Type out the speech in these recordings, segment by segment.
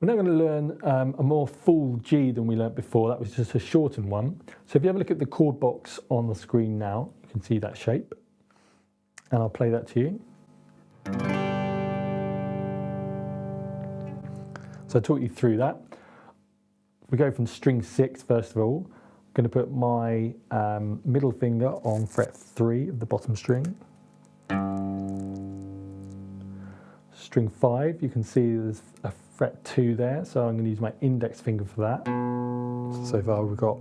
We're now going to learn a more full G than we learnt before. That was just a shortened one. So if you have a look at the chord box on the screen now, you can see that shape. And I'll play that to you. So I taught you through that. We go from string 6 first of all. I'm going to put my middle finger on fret 3 of the bottom string. String 5, you can see there's a fret 2 there, so I'm going to use my index finger for that. So far we've got,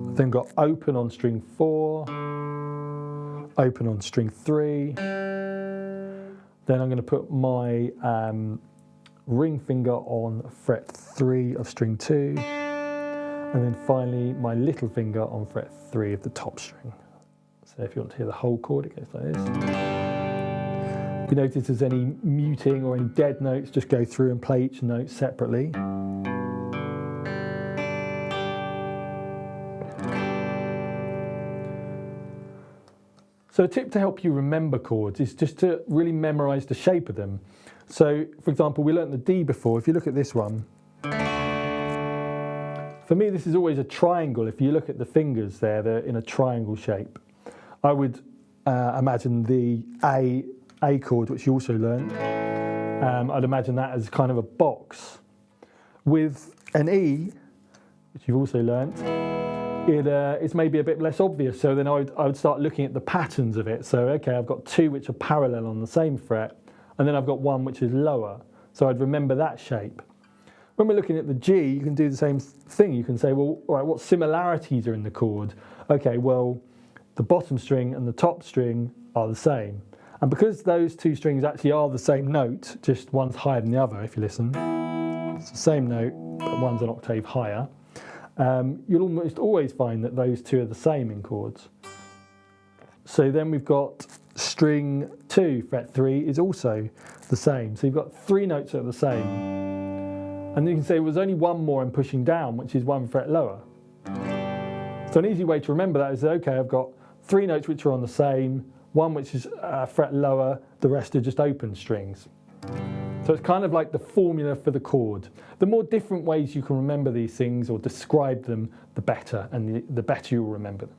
I've then got open on string 4, open on string 3, then I'm going to put my ring finger on fret 3 of string 2, and then finally my little finger on fret 3 of the top string. So if you want to hear the whole chord, it goes like this. If you notice there's any muting or any dead notes, just go through and play each note separately. So a tip to help you remember chords is just to really memorise the shape of them. So for example, we learnt the D before. If you look at this one, for me this is always a triangle. If you look at the fingers there, they're in a triangle shape. I would imagine the A chord, which you also learned, I'd imagine that as kind of a box. With an E, which you've also learnt, it's maybe a bit less obvious, so then I would start looking at the patterns of it. So okay, I've got 2 which are parallel on the same fret, and then I've got 1 which is lower, so I'd remember that shape. When we're looking at the G, you can do the same thing. You can say, well, all right, what similarities are in the chord? Okay, well, the bottom string and the top string are the same. And because those 2 strings actually are the same note, just one's higher than the other, if you listen, it's the same note, but one's an octave higher, you'll almost always find that those 2 are the same in chords. So then we've got string 2, fret 3 is also the same. So you've got 3 notes that are the same. And you can say, well, there's only one more I'm pushing down, which is 1 fret lower. So an easy way to remember that is, okay, I've got 3 notes which are on the same, 1 which is a fret lower, the rest are just open strings. So it's kind of like the formula for the chord. The more different ways you can remember these things or describe them, the better, and the better you'll remember them.